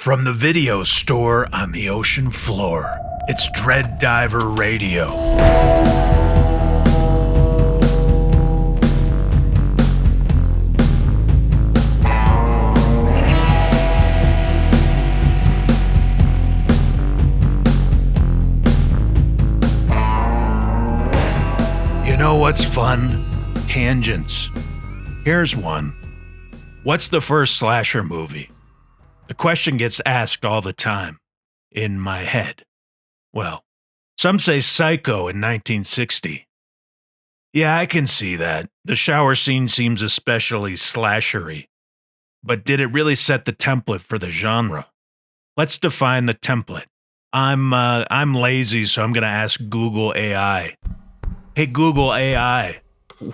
From the video store on the ocean floor, it's Dread Diver Radio. You know what's fun? Tangents. Here's one. What's the first slasher movie? The question gets asked all the time. In my head. Well, some say Psycho in 1960. Yeah, I can see that. The shower scene seems especially slashery. But did it really set the template for the genre? Let's define the template. I'm lazy, so I'm going to ask Google AI. Hey Google AI,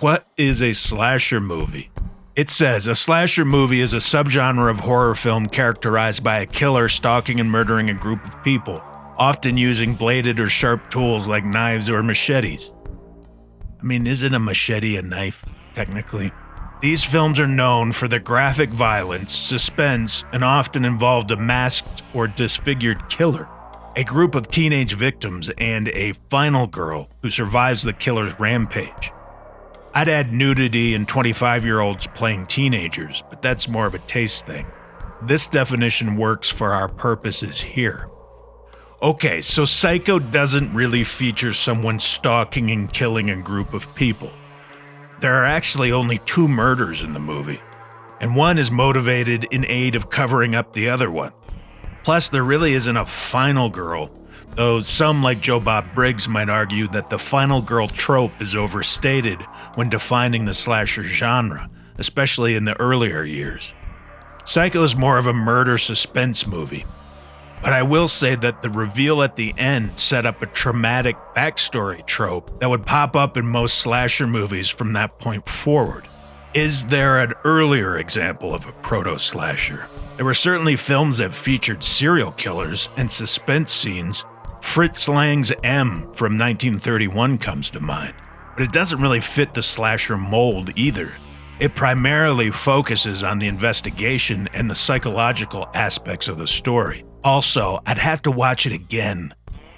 what is a slasher movie? It says, a slasher movie is a subgenre of horror film characterized by a killer stalking and murdering a group of people, often using bladed or sharp tools like knives or machetes. I mean, isn't a machete a knife, technically? These films are known for their graphic violence, suspense, and often involved a masked or disfigured killer, a group of teenage victims, and a final girl who survives the killer's rampage. I'd add nudity and 25-year-olds playing teenagers, but that's more of a taste thing. This definition works for our purposes here. Okay, so Psycho doesn't really feature someone stalking and killing a group of people. There are actually only 2 murders in the movie, and one is motivated in aid of covering up the other one. Plus, there really isn't a final girl, though some like Joe Bob Briggs might argue that the final girl trope is overstated when defining the slasher genre, especially in the earlier years. Psycho is more of a murder suspense movie, but I will say that the reveal at the end set up a traumatic backstory trope that would pop up in most slasher movies from that point forward. Is there an earlier example of a proto-slasher? There were certainly films that featured serial killers and suspense scenes. Fritz Lang's M from 1931 comes to mind, but it doesn't really fit the slasher mold either. It primarily focuses on the investigation and the psychological aspects of the story. Also, I'd have to watch it again,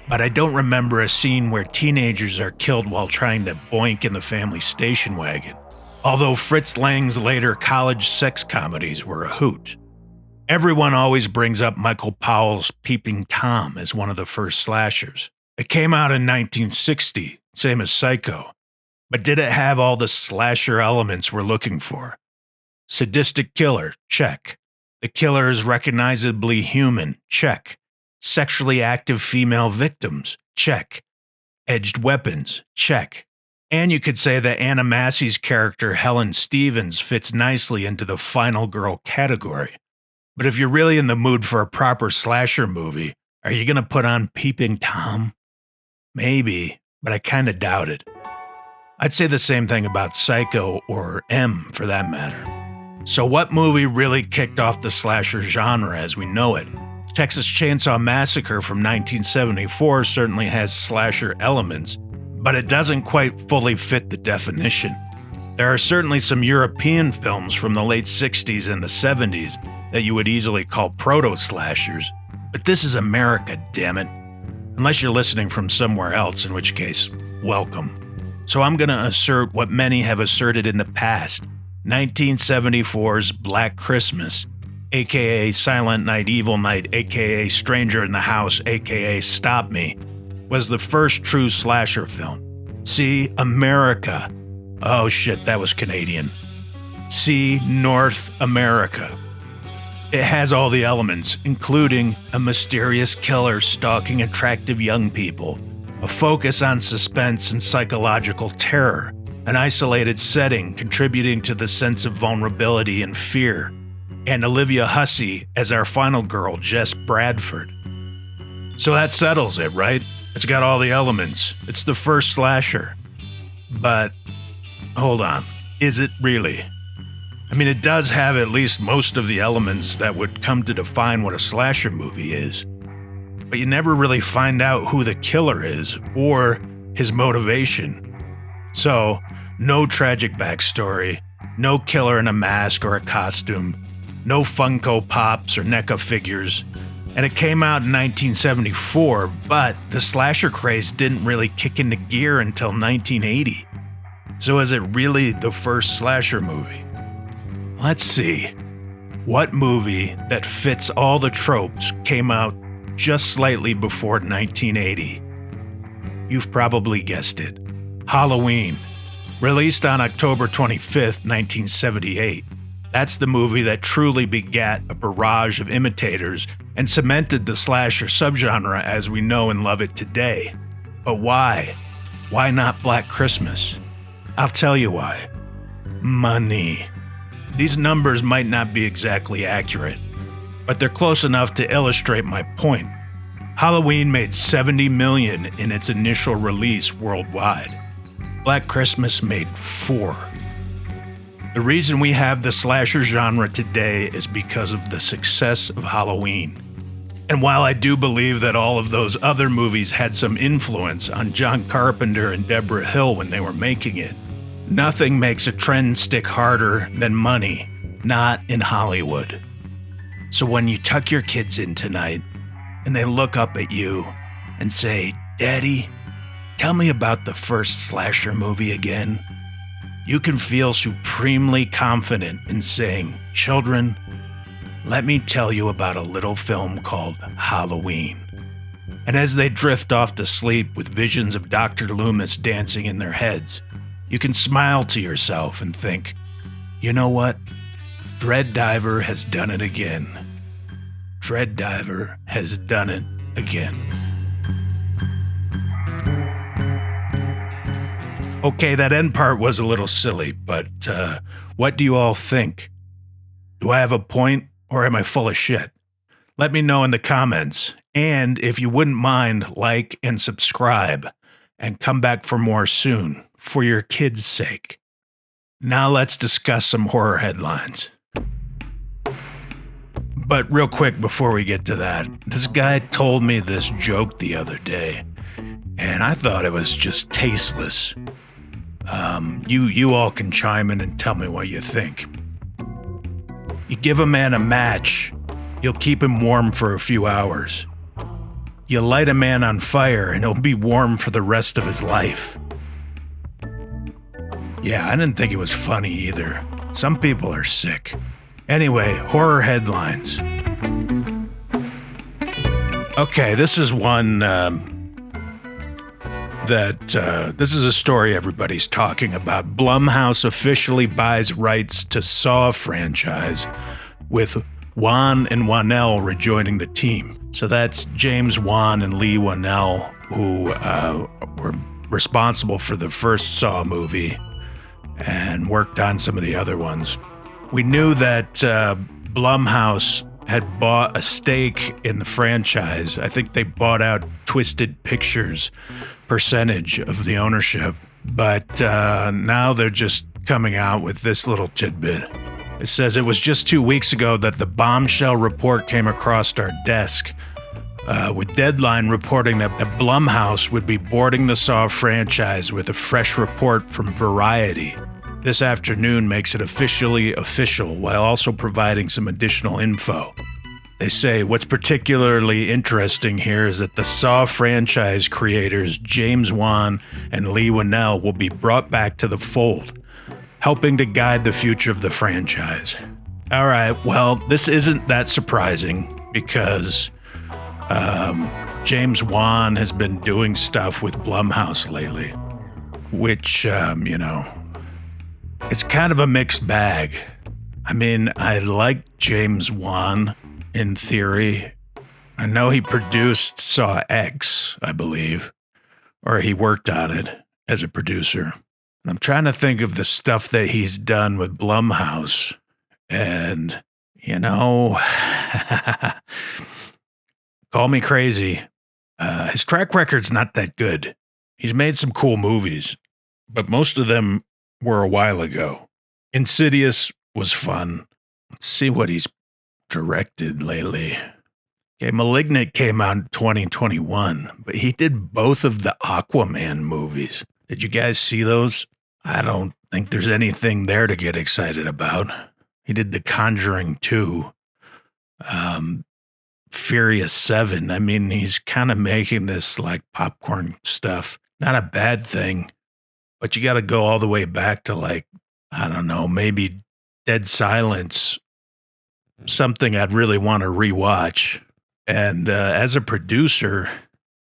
but I don't remember a scene where teenagers are killed while trying to boink in the family station wagon, although Fritz Lang's later college sex comedies were a hoot. Everyone always brings up Michael Powell's Peeping Tom as one of the first slashers. It came out in 1960, same as Psycho. But did it have all the slasher elements we're looking for? Sadistic killer, check. The killer is recognizably human, check. Sexually active female victims, check. Edged weapons, check. And you could say that Anna Massey's character Helen Stevens fits nicely into the final girl category. But if you're really in the mood for a proper slasher movie, are you going to put on Peeping Tom? Maybe, but I kind of doubt it. I'd say the same thing about Psycho or M for that matter. So what movie really kicked off the slasher genre as we know it? Texas Chainsaw Massacre from 1974 certainly has slasher elements, but it doesn't quite fully fit the definition. There are certainly some European films from the late 60s and the 70s that you would easily call proto-slashers, but this is America, damn it. Unless you're listening from somewhere else, in which case, welcome. So I'm going to assert what many have asserted in the past. 1974's Black Christmas, aka Silent Night, Evil Night, aka Stranger in the House, aka Stop Me, was the first true slasher film. See, America. Oh shit, that was Canadian. See, North America. It has all the elements, including a mysterious killer stalking attractive young people, a focus on suspense and psychological terror, an isolated setting contributing to the sense of vulnerability and fear, and Olivia Hussey as our final girl, Jess Bradford. So that settles it, right? It's got all the elements. It's the first slasher. But, hold on, is it really? I mean, it does have at least most of the elements that would come to define what a slasher movie is. But you never really find out who the killer is or his motivation. So, no tragic backstory, no killer in a mask or a costume, no Funko Pops or NECA figures, And it came out in 1974, but the slasher craze didn't really kick into gear until 1980. So is it really the first slasher movie? Let's see. What movie that fits all the tropes came out just slightly before 1980? You've probably guessed it. Halloween, released on October 25th, 1978. That's the movie that truly begat a barrage of imitators and cemented the slasher subgenre as we know and love it today. But why? Why not Black Christmas? I'll tell you why. Money. These numbers might not be exactly accurate, but they're close enough to illustrate my point. Halloween made $70 million in its initial release worldwide. Black Christmas made $4 million. The reason we have the slasher genre today is because of the success of Halloween. And while I do believe that all of those other movies had some influence on John Carpenter and Deborah Hill when they were making it, nothing makes a trend stick harder than money, not in Hollywood. So when you tuck your kids in tonight and they look up at you and say, "Daddy, tell me about the first slasher movie again," you can feel supremely confident in saying, "Children, let me tell you about a little film called Halloween." And as they drift off to sleep with visions of Dr. Loomis dancing in their heads, you can smile to yourself and think, you know what? Dread Diver has done it again. Dread Diver has done it again. Okay, that end part was a little silly, but what do you all think? Do I have a point, or am I full of shit? Let me know in the comments. And if you wouldn't mind, like and subscribe, and come back for more soon, for your kids' sake. Now let's discuss some horror headlines. But real quick before we get to that, this guy told me this joke the other day, and I thought it was just tasteless. You all can chime in and tell me what you think. You give a man a match, you'll keep him warm for a few hours. You light a man on fire and he'll be warm for the rest of his life. Yeah, I didn't think it was funny either. Some people are sick. Anyway, horror headlines. Okay, this is one this is a story everybody's talking about. Blumhouse officially buys rights to Saw franchise, with Wan and Whannell rejoining the team. So that's James Wan and Leigh Whannell, who were responsible for the first Saw movie and worked on some of the other ones. We knew that Blumhouse had bought a stake in the franchise. I think they bought out Twisted Pictures' percentage of the ownership, but now they're just coming out with this little tidbit. It says, it was just 2 weeks ago that the bombshell report came across our desk, with Deadline reporting that Blumhouse would be boarding the Saw franchise with a fresh report from Variety. This afternoon makes it officially official, while also providing some additional info. They say what's particularly interesting here is that the Saw franchise creators James Wan and Leigh Whannell will be brought back to the fold, helping to guide the future of the franchise. All right, well, this isn't that surprising because James Wan has been doing stuff with Blumhouse lately, which, it's kind of a mixed bag. I mean, I like James Wan in theory. I know he produced Saw X, I believe, or he worked on it as a producer. I'm trying to think of the stuff that he's done with Blumhouse, and, call me crazy. His track record's not that good. He's made some cool movies, but most of them were a while ago. Insidious was fun. Let's see what he's directed lately. Okay, Malignant came out in 2021, but he did both of the Aquaman movies. Did you guys see those? I don't think there's anything there to get excited about. He did The Conjuring 2. Furious 7. I mean, he's kind of making this like popcorn stuff. Not a bad thing, but you got to go all the way back to like, I don't know, maybe Dead Silence, something I'd really want to rewatch. And as a producer,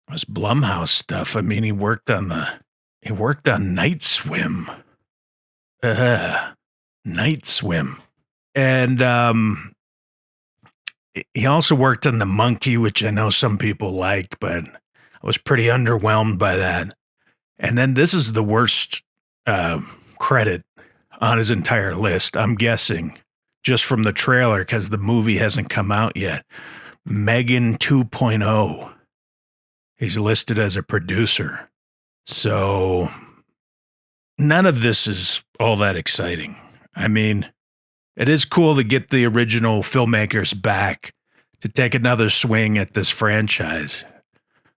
it was Blumhouse stuff. I mean, he worked on Night Swim. Night Swim. And he also worked on The Monkey, which I know some people liked, but I was pretty underwhelmed by that. And then this is the worst credit on his entire list, I'm guessing, just from the trailer, because the movie hasn't come out yet. Megan 2.0. He's listed as a producer. So none of this is all that exciting. I mean, it is cool to get the original filmmakers back to take another swing at this franchise.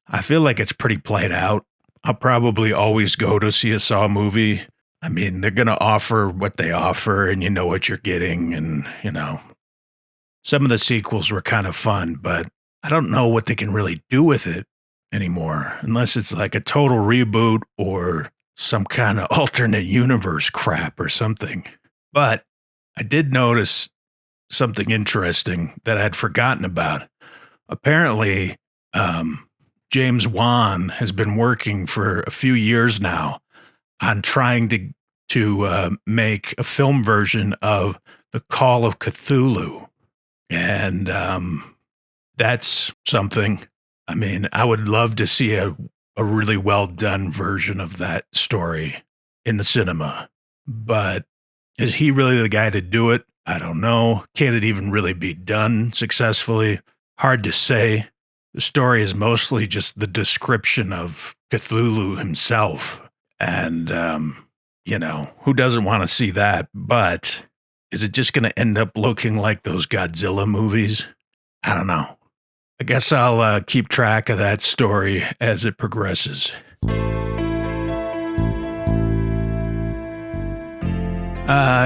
I feel like it's pretty played out. I'll probably always go to see a Saw movie. I mean, they're going to offer what they offer and you know what you're getting. And, you know, some of the sequels were kind of fun, but I don't know what they can really do with it anymore, unless it's like a total reboot or some kind of alternate universe crap or something. But I did notice something interesting that I'd forgotten about. Apparently, James Wan has been working for a few years now on trying to make a film version of The Call of Cthulhu. And that's something. I mean, I would love to see a really well done version of that story in the cinema. But is he really the guy to do it? I don't know. Can it even really be done successfully? Hard to say. The story is mostly just the description of Cthulhu himself. And, you know, who doesn't want to see that? But is it just going to end up looking like those Godzilla movies? I don't know. I guess I'll keep track of that story as it progresses.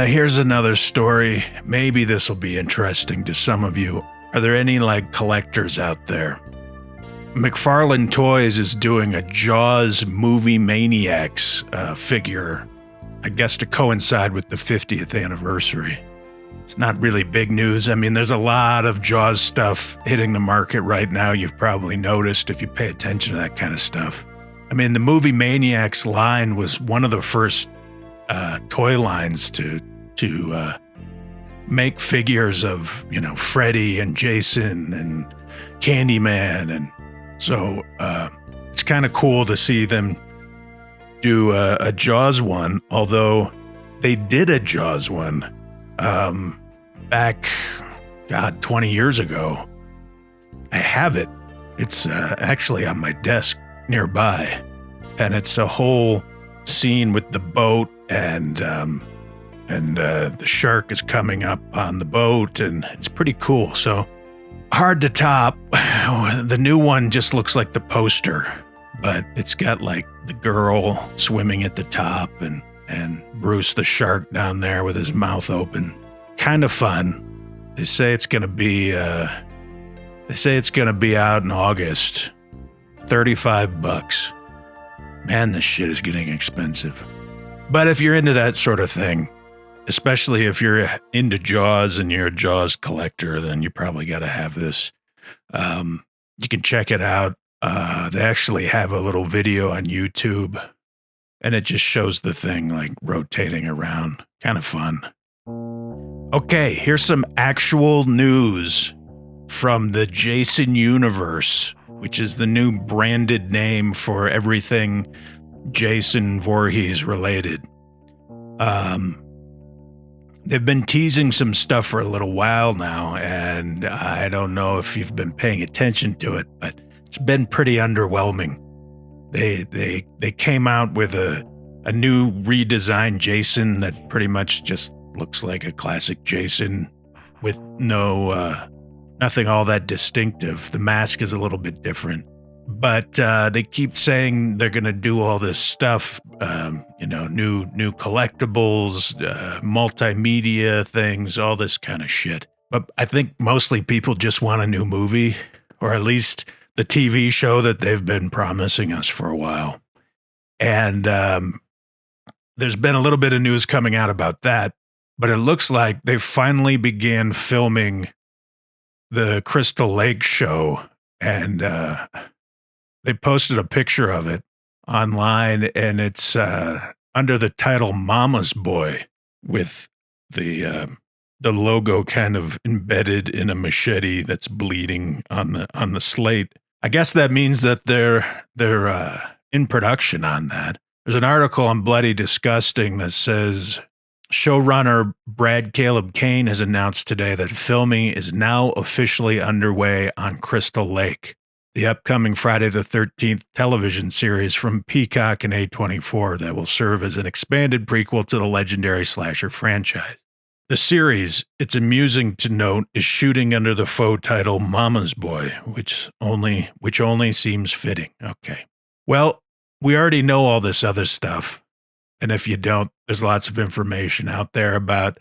Here's another story. Maybe this will be interesting to some of you. Are there any like collectors out there? McFarlane Toys is doing a Jaws Movie Maniacs figure, I guess to coincide with the 50th anniversary. It's not really big news. I mean, there's a lot of Jaws stuff hitting the market right now. You've probably noticed if you pay attention to that kind of stuff. I mean, the Movie Maniacs line was one of the first toy lines to make figures of, you know, Freddy and Jason and Candyman. And so it's kind of cool to see them do a Jaws one, although they did a Jaws one back, 20 years ago. I have it. It's actually on my desk nearby, and it's a whole scene with the boat and the shark is coming up on the boat, and it's pretty cool. So hard to top. The new one just looks like the poster, but it's got like the girl swimming at the top and Bruce the shark down there with his mouth open. Kind of fun. They say it's gonna be out in August. $35. Man, this shit is getting expensive. But if you're into that sort of thing, especially if you're into Jaws and you're a Jaws collector, then you probably got to have this. You can check it out. They actually have a little video on YouTube, and it just shows the thing like rotating around. Kind of fun. Okay, here's some actual news from the Jason universe, which is the new branded name for everything Jason Voorhees related. They've been teasing some stuff for a little while now, and I don't know if you've been paying attention to it, but it's been pretty underwhelming. They came out with a new redesigned Jason that pretty much just looks like a classic Jason with nothing all that distinctive. The mask is a little bit different, but they keep saying they're going to do all this stuff, new collectibles, multimedia things, all this kind of shit. But I think mostly people just want a new movie. or at least the TV show that they've been promising us for a while. And there's been a little bit of news coming out about that, but it looks like they finally began filming the Crystal Lake show, and they posted a picture of it online, and it's under the title Mama's Boy, with the logo kind of embedded in a machete that's bleeding on the slate. I guess that means that they're in production on that. There's an article on Bloody Disgusting that says showrunner Brad Caleb Kane has announced today that filming is now officially underway on Crystal Lake, the upcoming Friday the 13th television series from Peacock and A24 that will serve as an expanded prequel to the legendary slasher franchise. The series, it's amusing to note, is shooting under the faux title Mama's Boy, which only seems fitting. Okay. Well, we already know all this other stuff. And if you don't, there's lots of information out there about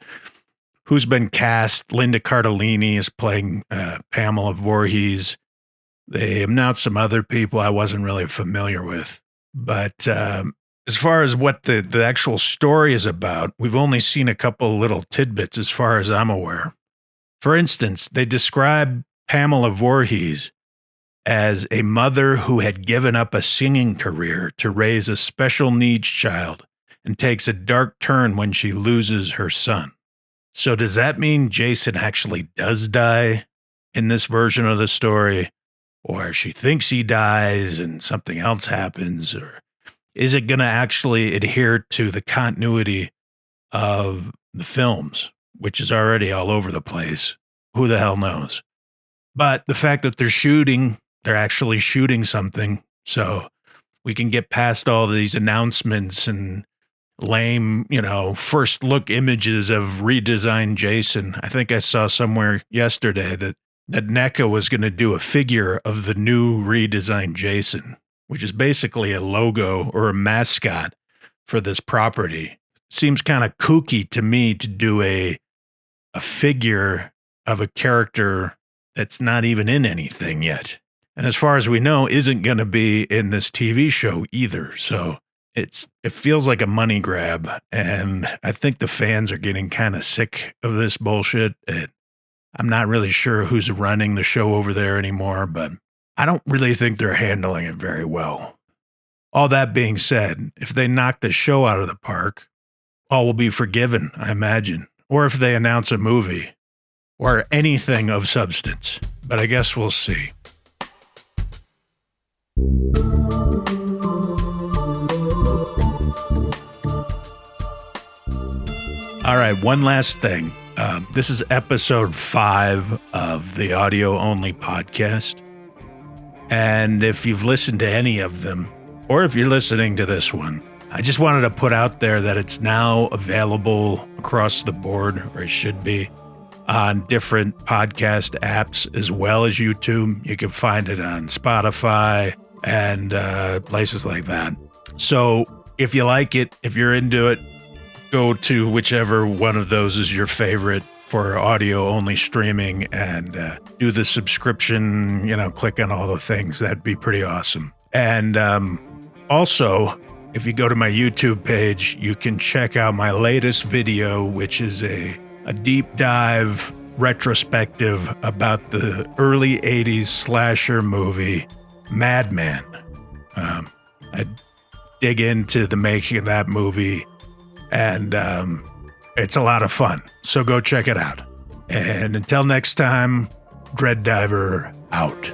who's been cast. Linda Cardellini is playing Pamela Voorhees. They announced some other people I wasn't really familiar with. But as far as what the actual story is about, we've only seen a couple little tidbits as far as I'm aware. For instance, they describe Pamela Voorhees as a mother who had given up a singing career to raise a special needs child and takes a dark turn when she loses her son. So does that mean Jason actually does die in this version of the story? Or she thinks he dies and something else happens? Or is it going to actually adhere to the continuity of the films, which is already all over the place? Who the hell knows? But the fact that they're actually shooting something, so we can get past all these announcements and lame, first look images of redesigned Jason. I think I saw somewhere yesterday that NECA was going to do a figure of the new redesigned Jason, which is basically a logo or a mascot for this property. Seems kind of kooky to me to do a figure of a character that's not even in anything yet. And as far as we know, isn't going to be in this TV show either. So it feels like a money grab. And I think the fans are getting kind of sick of this bullshit. I'm not really sure who's running the show over there anymore, but I don't really think they're handling it very well. All that being said, if they knock the show out of the park, all will be forgiven, I imagine. Or if they announce a movie or anything of substance. But I guess we'll see. All right, one last thing. This is episode 5 of the audio-only podcast. And if you've listened to any of them, or if you're listening to this one, I just wanted to put out there that it's now available across the board, or it should be, on different podcast apps as well as YouTube. You can find it on Spotify and places like that. So if you like it, if you're into it, go to whichever one of those is your favorite for audio only streaming and do the subscription, click on all the things. That'd be pretty awesome. And also, if you go to my YouTube page, you can check out my latest video, which is a deep dive retrospective about the early 80s slasher movie, Madman. I dig into the making of that movie, and it's a lot of fun. So go check it out. And until next time, Dread Diver out.